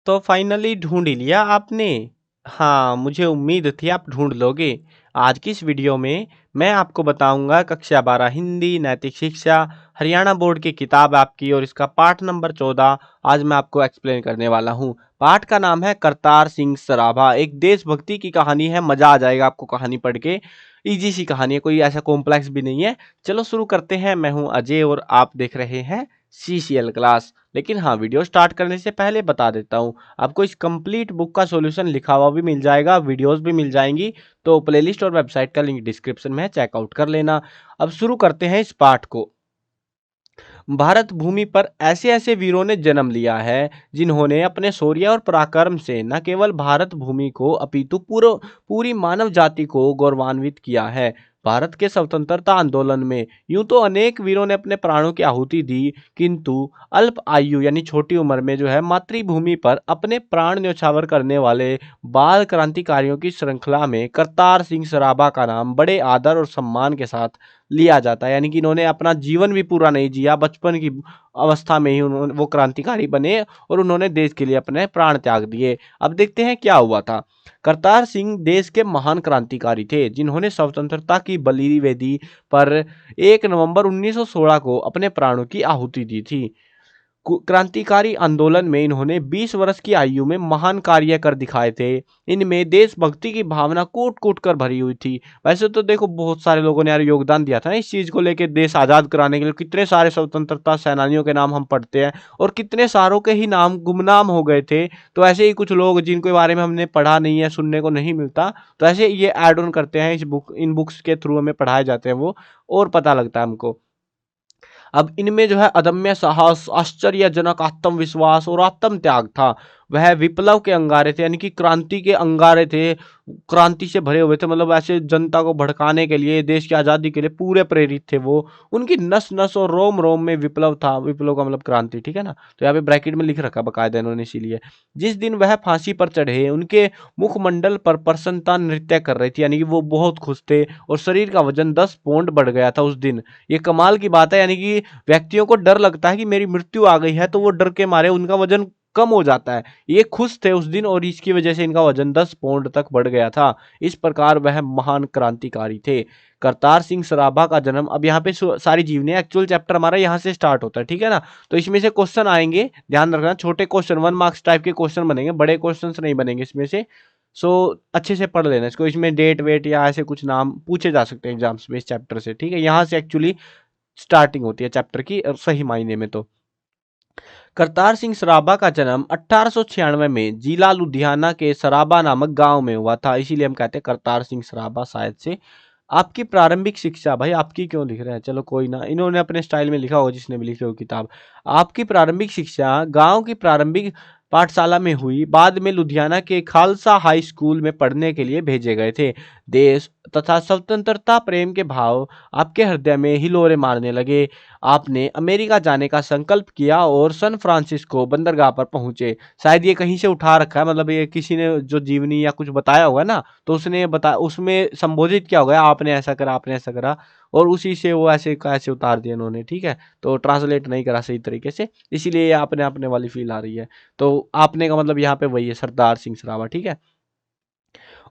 तो फाइनली ढूँढ ही लिया आपने। हाँ, मुझे उम्मीद थी आप ढूँढ लोगे। आज की इस वीडियो में मैं आपको बताऊँगा कक्षा 12 हिंदी, नैतिक शिक्षा, हरियाणा बोर्ड की किताब आपकी और इसका पाठ नंबर 14 आज मैं आपको एक्सप्लेन करने वाला हूँ। पाठ का नाम है करतार सिंह सराभा। एक देशभक्ति की कहानी है, मज़ा आ जाएगा आपको कहानी पढ़ के। ईज़ी सी कहानी है, कोई ऐसा कॉम्प्लेक्स भी नहीं है। चलो शुरू करते हैं। मैं हूँ अजय और आप देख रहे हैं सीसीएल क्लास। लेकिन हाँ, वीडियो स्टार्ट करने से पहले बता देता हूँ, आपको इस कंप्लीट बुक का सॉल्यूशन लिखा हुआ भी मिल जाएगा, वीडियोस भी मिल जाएंगी। तो प्लेलिस्ट और वेबसाइट का लिंक डिस्क्रिप्शन में है, चेकआउट कर लेना। अब शुरू करते हैं इस पाठ को। भारत भूमि पर ऐसे ऐसे वीरों ने जन्म लिया है जिन्होंने अपने शौर्य और पराक्रम से न केवल भारत भूमि को अपितु पूरी मानव जाति को गौरवान्वित किया है। भारत के स्वतंत्रता आंदोलन में यूं तो अनेक वीरों ने अपने प्राणों की आहुति दी, किंतु अल्प आयु यानी छोटी उम्र में जो है मातृभूमि पर अपने प्राण न्यौछावर करने वाले बाल क्रांतिकारियों की श्रृंखला में करतार सिंह सराभा का नाम बड़े आदर और सम्मान के साथ लिया जाता है। यानी कि इन्होंने अपना जीवन भी पूरा नहीं जिया, बचपन की अवस्था में ही उन्होंने वो क्रांतिकारी बने और उन्होंने देश के लिए अपने प्राण त्याग दिए। अब देखते हैं क्या हुआ था। करतार सिंह देश के महान क्रांतिकारी थे जिन्होंने स्वतंत्रता की बलि वेदी पर 1 नवंबर 1916 को अपने प्राणों की आहुति दी थी। क्रांतिकारी आंदोलन में इन्होंने 20 वर्ष की आयु में महान कार्य कर दिखाए थे। इनमें देशभक्ति की भावना कूट कूट कर भरी हुई थी। वैसे तो देखो बहुत सारे लोगों ने यार योगदान दिया था ना इस चीज को लेके, देश आजाद कराने के लिए कितने सारे स्वतंत्रता सेनानियों के नाम हम पढ़ते हैं और कितने सारों के ही नाम गुमनाम हो गए थे। तो ऐसे ही कुछ लोग जिनके बारे में हमने पढ़ा नहीं है, सुनने को नहीं मिलता, तो ऐसे ये ऐड ऑन करते हैं इस बुक, इन बुक्स के थ्रू हमें पढ़ाए जाते हैं वो, और पता लगता है हमको। अब इनमें जो है अदम्य साहस, आश्चर्यजनक आत्मविश्वास और आत्म त्याग था। वह विप्लव के अंगारे थे, यानी कि क्रांति के अंगारे थे, क्रांति से भरे हुए थे। मतलब ऐसे जनता को भड़काने के लिए, देश की आज़ादी के लिए पूरे प्रेरित थे वो। उनकी नस नस और रोम रोम में विप्लव था। विप्लव का मतलब क्रांति, ठीक है ना। तो यहाँ पे ब्रैकेट में लिख रखा बकायदा इन्होंने इसीलिए। जिस दिन वह फांसी पर चढ़े उनके मुखमंडल पर प्रसन्नता नृत्य कर रही थी, यानी कि वो बहुत खुश थे और शरीर का वजन 10 पौंड बढ़ गया था उस दिन। ये कमाल की बात है, यानी कि व्यक्तियों को डर लगता है कि मेरी मृत्यु आ गई है, तो वो डर के मारे उनका वजन कम हो जाता है। ये खुश थे उस दिन और इसकी वजह से इनका वजन 10 पौंड तक बढ़ गया था। इस प्रकार वह महान क्रांतिकारी थे। करतार सिंह सराभा का जन्म, अब यहाँ पे सारी जीवनी, एक्चुअल चैप्टर हमारा यहाँ से स्टार्ट होता है, ठीक है ना। तो इसमें से क्वेश्चन आएंगे, ध्यान रखना, छोटे क्वेश्चन 1 मार्क्स टाइप के क्वेश्चन बनेंगे, बड़े क्वेश्चन नहीं बनेंगे इसमें से। सो अच्छे से पढ़ लेना इसको। इसमें डेट वेट या ऐसे कुछ नाम पूछे जा सकते हैं एग्जाम्स में इस चैप्टर से, ठीक है। यहाँ से एक्चुअली स्टार्टिंग होती है चैप्टर की सही मायने में। तो करतार सिंह सराभा का जन्म 1896 में जिला लुधियाना के सराबा नामक गांव में हुआ था, इसीलिए हम कहते हैं करतार सिंह सराभा शायद से। आपकी प्रारंभिक शिक्षा, भाई आपकी क्यों लिख रहे हैं, चलो कोई ना, इन्होंने अपने स्टाइल में लिखा हो जिसने भी लिखी हो किताब। आपकी प्रारंभिक शिक्षा गांव की प्रारंभिक पाठशाला में हुई, बाद में लुधियाना के खालसा हाई स्कूल में पढ़ने के लिए भेजे गए थे। देश तथा स्वतंत्रता प्रेम के भाव आपके हृदय में हिलोरे मारने लगे। आपने अमेरिका जाने का संकल्प किया और सैन फ्रांसिस्को बंदरगाह पर पहुंचे। शायद ये कहीं से उठा रखा है, मतलब ये किसी ने जो जीवनी या कुछ बताया होगा ना, तो उसने बता, उसमें संबोधित किया होगा आपने ऐसा करा, आपने ऐसा करा, और उसी से वो ऐसे का ऐसे उतार दिया उन्होंने, ठीक है। तो ट्रांसलेट नहीं करा सही तरीके से, इसीलिए आपने अपने वाली फील आ रही है। तो आपने का मतलब यहाँ पे वही है, सरदार सिंह सरावा, ठीक है।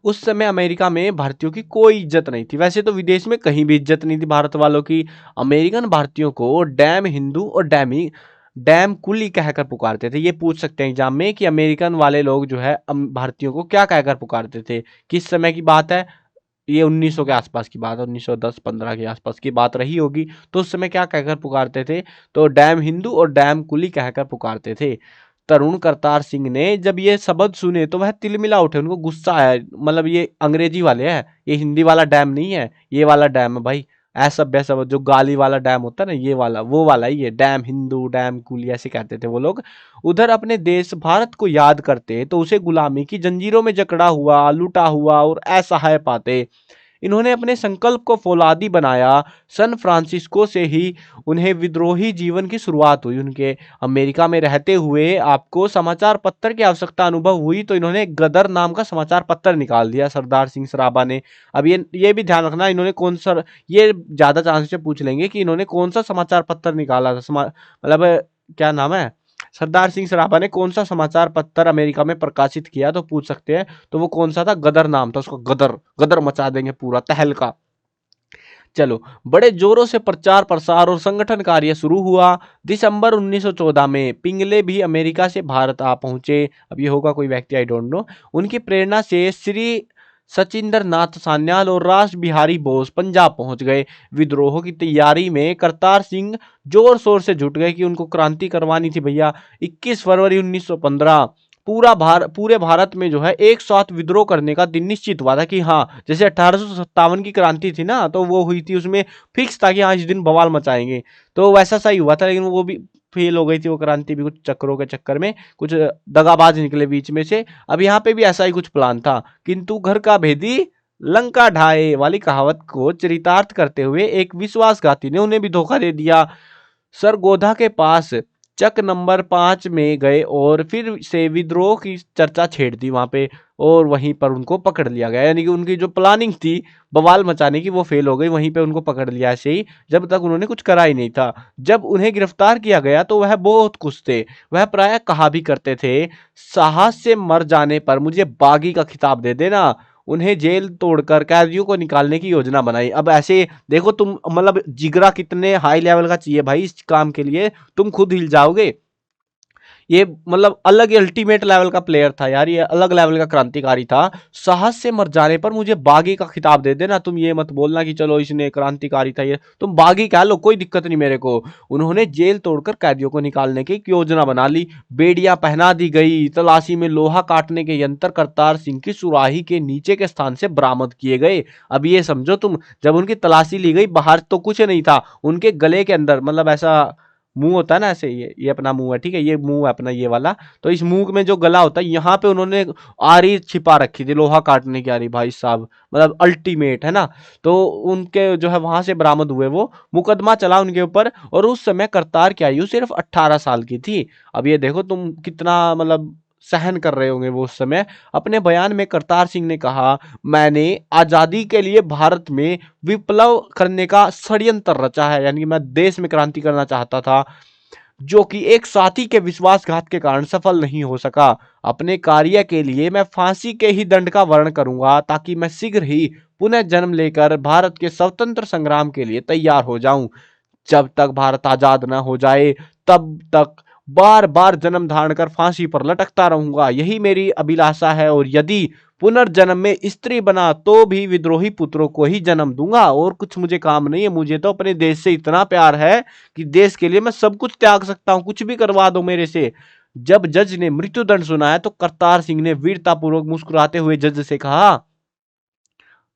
उस समय अमेरिका में भारतीयों की कोई इज्जत नहीं थी। वैसे तो विदेश में कहीं भी इज्जत नहीं थी भारत वालों की। अमेरिकन भारतीयों को डैम हिंदू और डैमी डैम कुली कहकर पुकारते थे। ये पूछ सकते हैं एग्जाम में कि अमेरिकन वाले लोग जो है भारतीयों को क्या कहकर पुकारते थे, किस समय की बात है। ये 1900 के आसपास की बात है, 1910-15 के आसपास की बात रही होगी। तो उस समय क्या कहकर पुकारते थे, तो डैम हिंदू और डैम कुली कहकर पुकारते थे। तरुण करतार सिंह ने जब ये शब्द सुने तो वह तिलमिला उठे, उनको गुस्सा आया। मतलब ये अंग्रेजी वाले हैं, ये हिंदी वाला डैम नहीं है, ये वाला डैम है भाई। असभ्य शब्द जो गाली वाला डैम होता है ना, ये वाला, वो वाला ही ये डैम हिंदू डैम कुली ऐसे कहते थे वो लोग। उधर अपने देश भारत को याद करते तो उसे गुलामी की जंजीरों में जकड़ा हुआ, लूटा हुआ और असहाय पाते। इन्होंने अपने संकल्प को फौलादी बनाया। सैन फ्रांसिस्को से ही उन्हें विद्रोही जीवन की शुरुआत हुई। उनके अमेरिका में रहते हुए आपको समाचार पत्र की आवश्यकता अनुभव हुई, तो इन्होंने गदर नाम का समाचार पत्र निकाल दिया सरदार सिंह सराभा ने। अब ये भी ध्यान रखना, इन्होंने कौन सा, ये ज्यादा चांस से पूछ लेंगे कि इन्होंने कौन सा समाचार पत्र निकाला था। मतलब क्या नाम है, सरदार सिंह सराभा ने कौन सा समाचार पत्र अमेरिका में प्रकाशित किया, तो पूछ सकते हैं। तो वो कौन सा था, गदर नाम था उसको, गदर, गदर मचा देंगे पूरा तहलका। चलो, बड़े जोरों से प्रचार प्रसार और संगठन कार्य शुरू हुआ। दिसंबर 1914 में पिंगले भी अमेरिका से भारत आ पहुंचे। अब ये होगा कोई व्यक्ति, आई डोंट नो। उनकी प्रेरणा से श्री सचिंद्र नाथ सान्याल और रास बिहारी बोस पंजाब पहुंच गए। विद्रोह की तैयारी में करतार सिंह जोर शोर से जुट गए कि उनको क्रांति करवानी थी भैया। 21 फरवरी 1915 पूरे भारत में जो है एक साथ विद्रोह करने का दिन निश्चित हुआ था कि हाँ, जैसे 1857 की क्रांति थी ना, तो वो हुई थी, उसमें फिक्स था कि हाँ इस दिन बवाल मचाएंगे। तो वैसा सही हुआ था, लेकिन वो भी फेल हो गई थी वो क्रांति भी, कुछ चक्रों के चक्कर में कुछ दगाबाज निकले बीच में से। अब यहाँ पे भी ऐसा ही कुछ प्लान था, किंतु घर का भेदी लंका ढाए वाली कहावत को चरितार्थ करते हुए एक विश्वासघाती ने उन्हें भी धोखा दे दिया। सरगोधा के पास चक नंबर 5 में गए और फिर से विद्रोह की चर्चा छेड़ दी वहां पे, और वहीं पर उनको पकड़ लिया गया। यानी कि उनकी जो प्लानिंग थी बवाल मचाने की वो फेल हो गई, वहीं पे उनको पकड़ लिया ऐसे ही, जब तक उन्होंने कुछ करा ही नहीं था। जब उन्हें गिरफ्तार किया गया तो वह बहुत खुश थे। वह प्रायः कहा भी करते थे, साहस से मर जाने पर मुझे बागी का खिताब दे देना। उन्हें जेल तोड़कर कैदियों को निकालने की योजना बनाई। अब ऐसे देखो तुम, मतलब जिगरा कितने हाई लेवल का चाहिए भाई इस काम के लिए, तुम खुद हिल जाओगे। ये मतलब अलग ही अल्टीमेट लेवल का प्लेयर था यार, ये अलग लेवल का क्रांतिकारी था। साहस से मर जाने पर मुझे बागी का खिताब दे देना। तुम ये मत बोलना कि चलो इसने क्रांतिकारी था ये, तुम बागी कह लो, कोई दिक्कत नहीं मेरे को। उन्होंने जेल तोड़कर कैदियों को निकालने की योजना बना ली। बेड़ियां पहना दी गई। तलाशी में लोहा काटने के यंत्र करतार सिंह की सुराही के नीचे के स्थान से बरामद किए गए। अब ये समझो तुम, जब उनकी तलाशी ली गई, बाहर तो कुछ नहीं था, उनके गले के अंदर, मतलब ऐसा मुंह होता है ना, ऐसे ये अपना मुंह है, ठीक है, ये मुंह है अपना ये वाला, तो इस मुंह में जो गला होता है यहाँ पे उन्होंने आरी छिपा रखी थी, लोहा काटने की आरी भाई साहब, मतलब अल्टीमेट है ना। तो उनके जो है वहां से बरामद हुए वो, मुकदमा चला उनके ऊपर, और उस समय करतार की आयु सिर्फ 18 साल की थी। अब ये देखो तुम कितना मतलब सहन कर रहे होंगे वो उस समय। अपने बयान में करतार सिंह ने कहा, मैंने आजादी के लिए भारत में विप्लव करने का षड्यंत्र रचा है, यानी कि मैं देश में क्रांति करना चाहता था, जो कि एक साथी के विश्वासघात के कारण सफल नहीं हो सका। अपने कार्य के लिए मैं फांसी के ही दंड का वर्ण करूंगा, ताकि मैं शीघ्र ही पुनः जन्म लेकर भारत के स्वतंत्र संग्राम के लिए तैयार हो जाऊं। जब तक भारत आजाद न हो जाए तब तक बार बार जन्म धारण कर फांसी पर लटकता रहूंगा, यही मेरी अभिलाषा है। और यदि पुनर्जन्म में स्त्री बना तो भी विद्रोही पुत्रों को ही जन्म दूंगा, और कुछ मुझे काम नहीं है। मुझे तो अपने देश से इतना प्यार है कि देश के लिए मैं सब कुछ त्याग सकता हूं, कुछ भी करवा दो मेरे से। जब जज ने मृत्युदंड सुनाया तो करतार सिंह ने वीरतापूर्वक मुस्कुराते हुए जज से कहा,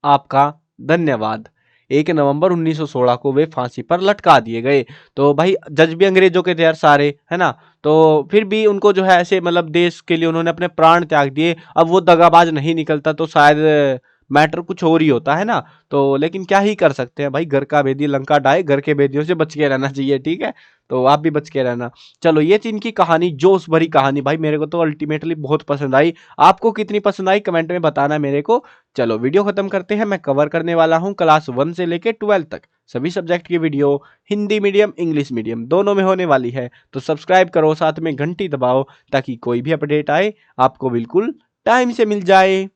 आपका धन्यवाद। 1 नवंबर 1916 को वे फांसी पर लटका दिए गए। तो भाई जज भी अंग्रेजों के थे यार सारे, है ना। तो फिर भी उनको जो है ऐसे, मतलब देश के लिए उन्होंने अपने प्राण त्याग दिए। अब वो दगाबाज नहीं निकलता तो शायद मैटर कुछ और ही होता है ना। तो लेकिन क्या ही कर सकते हैं भाई, घर का भेदी लंका ढाए, घर के भेदियों से बच के रहना चाहिए, ठीक है। तो आप भी बच के रहना। चलो, ये थी इनकी कहानी, जोश भरी कहानी भाई, मेरे को तो अल्टीमेटली बहुत पसंद आई। आपको कितनी पसंद आई कमेंट में बताना मेरे को। चलो वीडियो खत्म करते हैं। मैं कवर करने वाला हूँ क्लास 1 से लेके 12 तक सभी सब्जेक्ट की video, Hindi medium English medium दोनों में होने वाली है। तो सब्सक्राइब करो, साथ में घंटी दबाओ, ताकि कोई भी अपडेट आए आपको बिल्कुल टाइम से मिल जाए।